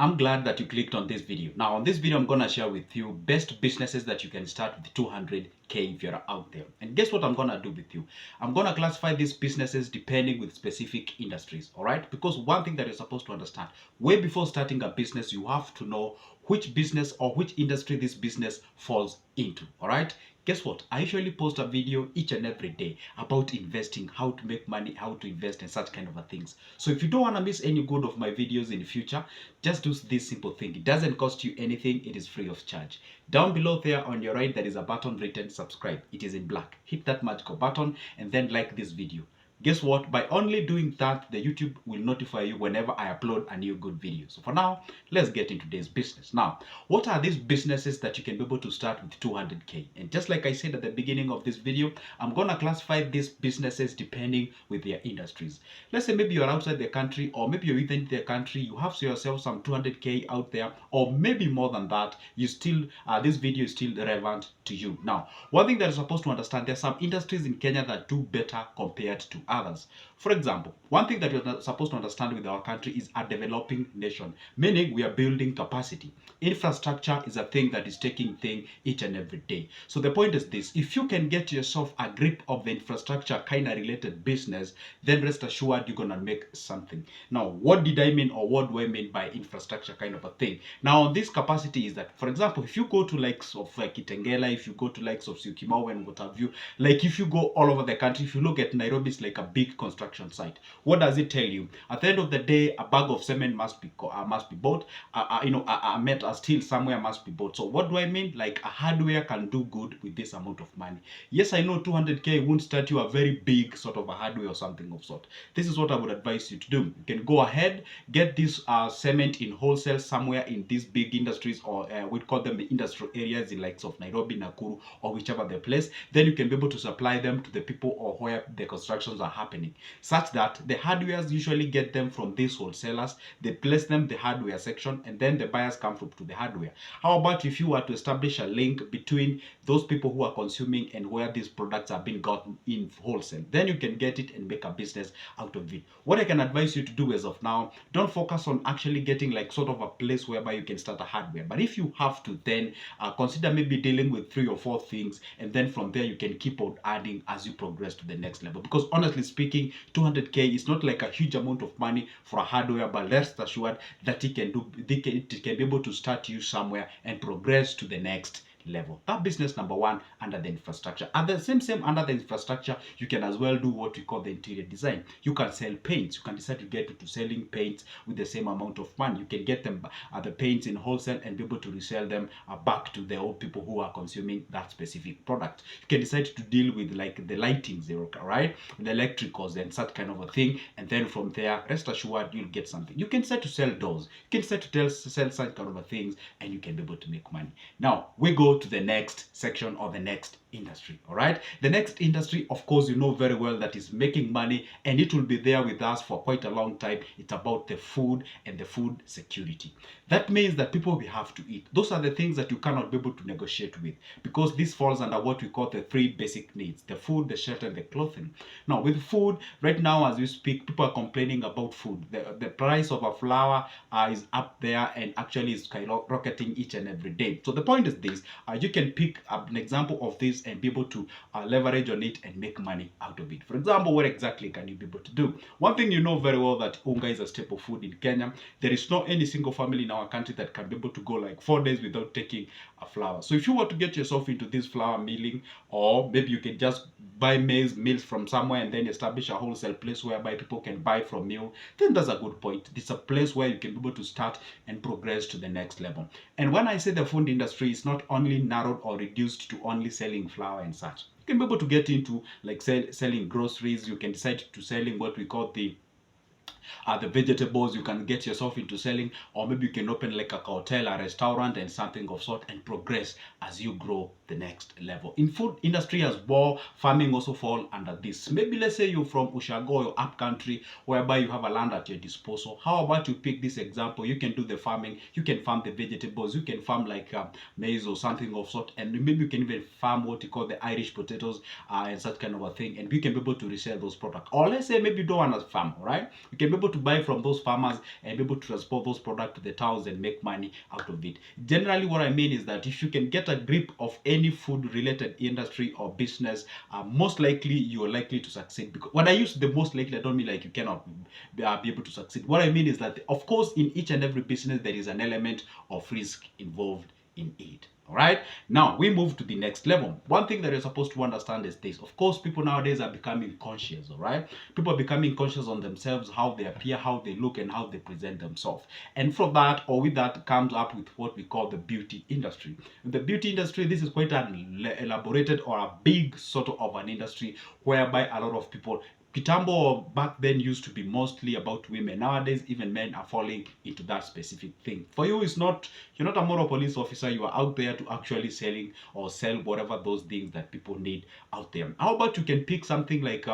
I'm glad that you clicked on this video. Now, on this video, I'm gonna share with you best businesses that you can start with 200K if you're out there. And guess what I'm gonna do with you? I'm gonna classify these businesses depending with specific industries, all right? Because one thing that you're supposed to understand, way before starting a business, you have to know which business or which industry this business falls into, all right? Guess what? I usually post a video each and every day about investing, how to make money, how to invest, and such kind of things. So if you don't want to miss any good of my videos in the future, just do this simple thing. It doesn't cost you anything. It is free of charge. Down below there on your right, there is a button written subscribe. It is in black. Hit that magical button and then like this video. Guess what? By only doing that, the YouTube will notify you whenever I upload a new good video. So for now, let's get into today's business. Now, what are these businesses that you can be able to start with 200K? And just like I said at the beginning of this video, I'm gonna classify these businesses depending with their industries. Let's say maybe you're outside the country, or maybe you're within the country, you have yourself some 200K out there, or maybe more than that. You still, this video is still relevant to you. Now, one thing that you're supposed to understand, there's some industries in Kenya that do better compared to others. For example, one thing that you're supposed to understand with our country is a developing nation, meaning we are building capacity. Infrastructure is a thing that is taking thing each and every day. So the point is this: if you can get yourself a grip of the infrastructure kind of related business, then rest assured you're gonna make something. Now, what did I mean, or what do I mean by infrastructure kind of a thing? Now, this capacity is that, for example, if you go to likes of like Kitengela, if you go to likes of Syokimau and what have you, like if you go all over the country, if you look at Nairobi, it's like a big construction site. What does it tell you? At the end of the day, a bag of cement must be bought. A metal steel somewhere must be bought. So what do I mean? Like a hardware can do good with this amount of money. Yes, I know 200K won't start you a very big sort of a hardware or something of sort. This is what I would advise you to do. You can go ahead, get this cement in wholesale somewhere in these big industries, or we'd call them the industrial areas in likes of Nairobi, Nakuru, or whichever the place. Then you can be able to supply them to the people or where the constructions are happening, such that the hardwares usually get them from these wholesalers. They place them the hardware section, and then the buyers come from to the hardware. How about if you were to establish a link between those people who are consuming and where these products are being gotten in wholesale? Then you can get it and make a business out of it. What I can advise you to do as of now, don't focus on actually getting like sort of a place whereby you can start a hardware. But if you have to, then consider maybe dealing with 3 or 4 things, and then from there you can keep on adding as you progress to the next level. Because honestly speaking, 200K is not like a huge amount of money for a hardware, but rest assured that it can be able to start you somewhere and progress to the next level. That business number one under the infrastructure. At the same under the infrastructure, you can as well do what we call the interior design. You can sell paints. You can decide to get into selling paints with the same amount of money. You can get them the paints in wholesale and be able to resell them back to the old people who are consuming that specific product. You can decide to deal with like the lighting, right, the electricals and such kind of a thing, and then from there, rest assured you'll get something. You can decide to sell doors. You can decide to sell such kind of things, and you can be able to make money. Now we go to the next section or the next industry. All right, the next industry, of course, you know very well that is making money, and it will be there with us for quite a long time. It's about the food and the food security. That means that people will have to eat. Those are the things that you cannot be able to negotiate with, because this falls under what we call the 3 basic needs: the food, the shelter, and the clothing. Now with food, right now as we speak, people are complaining about food. The price of a flour is up there, and actually is skyrocketing each and every day. So the point is this: you can pick up an example of this and be able to leverage on it and make money out of it. For example, what exactly can you be able to do? One thing you know very well, that unga is a staple food in Kenya. There is not any single family in our country that can be able to go like 4 days without taking a flour. So if you want to get yourself into this flour milling, or maybe you can just buy maize meals from somewhere and then establish a wholesale place whereby people can buy from you, then that's a good point. It's a place where you can be able to start and progress to the next level. And when I say the food industry, is not only narrowed or reduced to only selling flour and such. You can be able to get into like selling groceries. You can decide to selling what we call the vegetables. You can get yourself into selling, or maybe you can open like a hotel, a restaurant, and something of sort, and progress as you grow the next level. In food industry as well, farming also fall under this. Maybe let's say you're from Ushago or up country, whereby you have a land at your disposal. How about you pick this example? You can do the farming, you can farm the vegetables, you can farm like maize or something of sort, and maybe you can even farm what you call the Irish potatoes and such kind of a thing, and you can be able to resell those products. Or let's say maybe you don't want to farm, all right? You can can be able to buy from those farmers and be able to transport those products to the towns and make money out of it. Generally, what I mean is that if you can get a grip of any food related industry or business, most likely you are likely to succeed. Because when I use the most likely, I don't mean like you cannot be able to succeed. What I mean is that, of course, in each and every business, there is an element of risk involved in it. All right, now we move to the next level. One thing that you're supposed to understand is this. Of course, people nowadays are becoming conscious. All right, people are becoming conscious on themselves, how they appear, how they look, and how they present themselves. And from that, or with that, comes up with what we call the beauty industry. In the beauty industry, this is quite an elaborated or a big sort of an industry whereby a lot of people, Kitambo back then used to be mostly about women. Nowadays, even men are falling into that specific thing. For you, it's not, you're not a moral police officer. You are out there to actually selling or sell whatever those things that people need out there. How about you can pick something like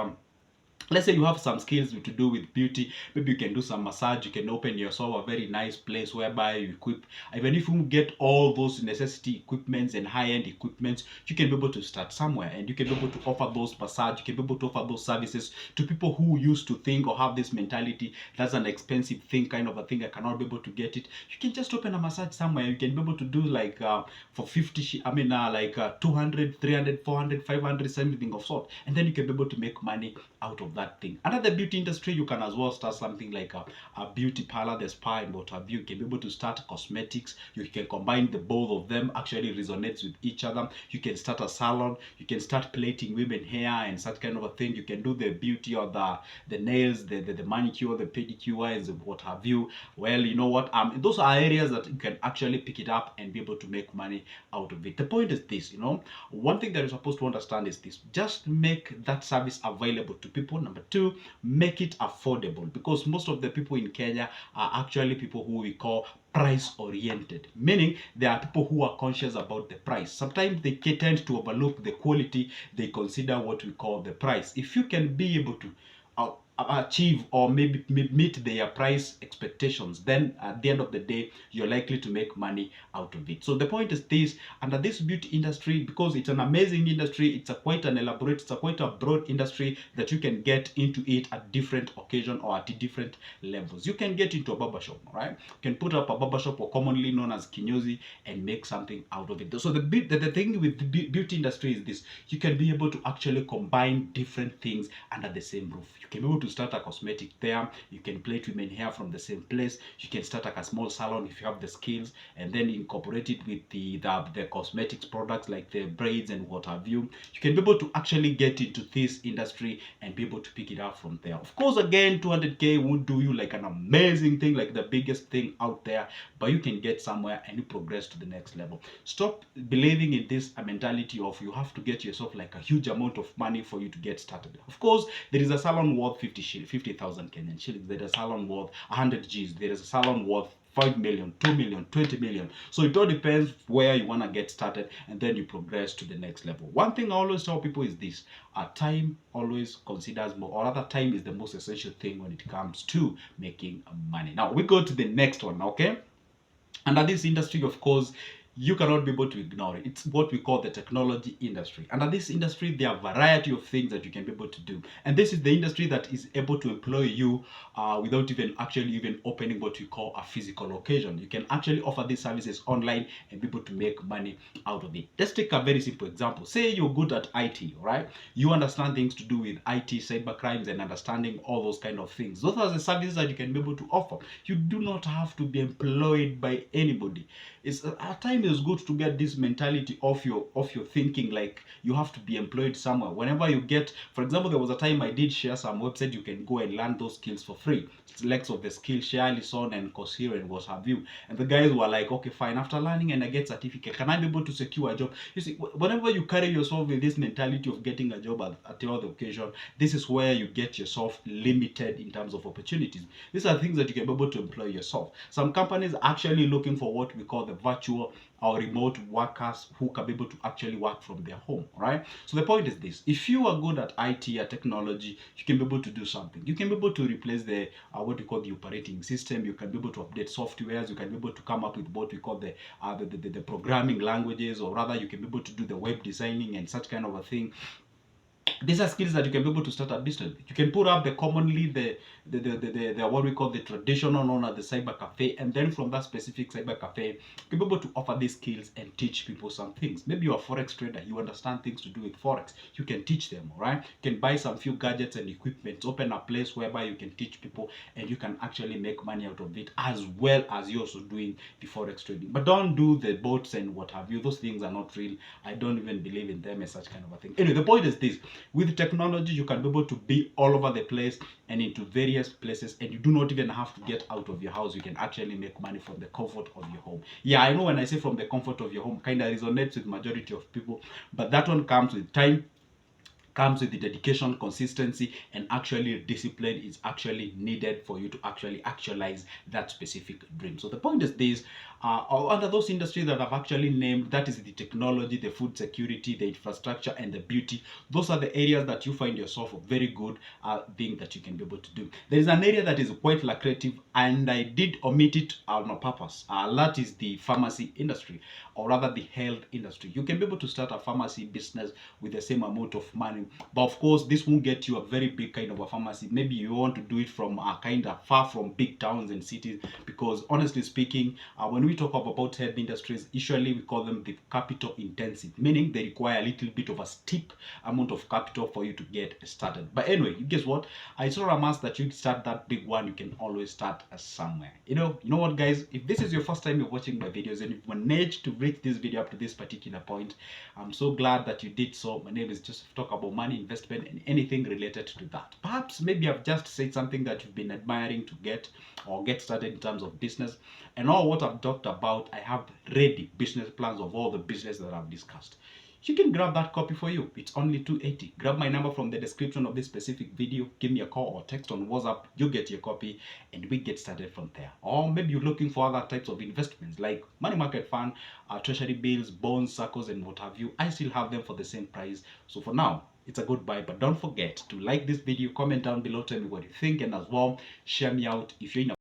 let's say you have some skills to do with beauty. Maybe you can do some massage. You can open yourself a very nice place whereby you equip, even if you get all those necessity equipments and high-end equipments, you can be able to start somewhere and you can be able to offer those massage. You can be able to offer those services to people who used to think or have this mentality, that's an expensive thing, kind of a thing, I cannot be able to get it. You can just open a massage somewhere. You can be able to do like for 50, I mean like 200, 300, 400, 500, something of sort, and then you can be able to make money out of that thing. Another beauty industry, you can as well start something like a beauty parlor, the spa, and what have you. You can be able to start cosmetics. You can combine the both of them, actually resonates with each other. You can start a salon. You can start plating women hair and such kind of a thing. You can do the beauty or the nails, the manicure, the pedicure, and what have you. Well, you know what? Those are areas that you can actually pick it up and be able to make money out of it. The point is this, you know, one thing that you're supposed to understand is this: just make that service available to people. Number two, make it affordable, because most of the people in Kenya are actually people who we call price oriented, meaning there are people who are conscious about the price. Sometimes they tend to overlook the quality, they consider what we call the price. If you can be able to achieve or maybe meet their price expectations, then at the end of the day, you're likely to make money out of it. So the point is this: under this beauty industry, because it's an amazing industry, it's quite an elaborate, it's quite a broad industry that you can get into it at different occasion or at different levels. You can get into a barber shop, right? You can put up a barber shop, or commonly known as kinyozi, and make something out of it. So the thing with the beauty industry is this: you can be able to actually combine different things under the same roof. You can be able to start a cosmetic there. You can plait women hair from the same place. You can start like a small salon if you have the skills, and then incorporate it with the cosmetics products like the braids and what have you. You can be able to actually get into this industry and be able to pick it up from there. Of course, again, 200k won't do you like an amazing thing, like the biggest thing out there, but you can get somewhere and you progress to the next level. Stop believing in this mentality of you have to get yourself like a huge amount of money for you to get started. Of course, there is a salon worth 50,000 Kenyan shillings. There is a salon worth 100 G's. There is a salon worth 5 million, 2 million, 20 million. So it all depends where you want to get started, and then you progress to the next level. One thing I always tell people is this: time always considers more, or rather, time is the most essential thing when it comes to making money. Now we go to the next one, okay? Under this industry, of course, you cannot be able to ignore it. It's what we call the technology industry. Under this industry, there are a variety of things that you can be able to do. And this is the industry that is able to employ you without even opening what we call a physical location. You can actually offer these services online and be able to make money out of it. Let's take a very simple example. Say you're good at IT, right? You understand things to do with IT, cyber crimes, and understanding all those kind of things. Those are the services that you can be able to offer. You do not have to be employed by anybody. It's at time is good to get this mentality of your thinking like you have to be employed somewhere. Whenever you get, for example, there was a time I did share some website you can go and learn those skills for free. It's likes of the Skillshare, Listen, and Coursera, and what have you. And the guys were like, okay, fine, after learning and I get certificate, can I be able to secure a job? You see, whenever you carry yourself with this mentality of getting a job at your other occasion, this is where you get yourself limited in terms of opportunities. These are things that you can be able to employ yourself. Some companies are actually looking for what we call the virtual or remote workers who can be able to actually work from their home, right? So the point is this: if you are good at IT or technology, you can be able to do something. You can be able to replace the what we call the operating system. You can be able to update softwares. You can be able to come up with what we call the programming languages, or rather, you can be able to do the web designing and such kind of a thing. These are skills that you can be able to start a business with. You can put up the commonly the what we call the traditional known as the cyber cafe, and then from that specific cyber cafe, you can be able to offer these skills and teach people some things. Maybe you're a forex trader, you understand things to do with forex. You can teach them, all right? You can buy some few gadgets and equipment, open a place whereby you can teach people, and you can actually make money out of it, as well as you're also doing the forex trading. But don't do the bots and what have you. Those things are not real. I don't even believe in them as such kind of a thing. Anyway, the point is this: with technology, you can be able to be all over the place and into various places, and you do not even have to get out of your house. You can actually make money from the comfort of your home. Yeah, I know when I say from the comfort of your home, kind of resonates with majority of people, but that one comes with time, comes with the dedication, consistency, and actually discipline is actually needed for you to actually actualize that specific dream. So the point is this: under those industries that I've actually named, that is the technology, the food security, the infrastructure, and the beauty. Those are the areas that you find yourself very good being that you can be able to do. There is an area that is quite lucrative, and I did omit it on purpose. That is the pharmacy industry, or rather the health industry. You can be able to start a pharmacy business with the same amount of money, but of course this won't get you a very big kind of a pharmacy. Maybe you want to do it from kind of far from big towns and cities, because honestly speaking, when we talk about health industries, usually we call them the capital intensive, meaning they require a little bit of a steep amount of capital for you to get started. But anyway, guess what? It's not a must that you start that big one. You can always start somewhere. You know what, guys? If this is your first time you're watching my videos and you've managed to reach this video up to this particular point, I'm so glad that you did so. My name is Joseph. Talk about money, investment, and anything related to that. Perhaps maybe I've just said something that you've been admiring to get started in terms of business, and all what I've talked about, I have ready business plans of all the business that I've discussed. You can grab that copy for you. It's only $280. Grab my number from the description of this specific video. Give me a call or text on WhatsApp. You get your copy and we get started from there. Or maybe you're looking for other types of investments like money market fund, treasury bills, bonds, circles, and what have you. I still have them for the same price. So for now, it's a goodbye. But don't forget to like this video, comment down below, tell me what you think, and as well, share me out if you're in a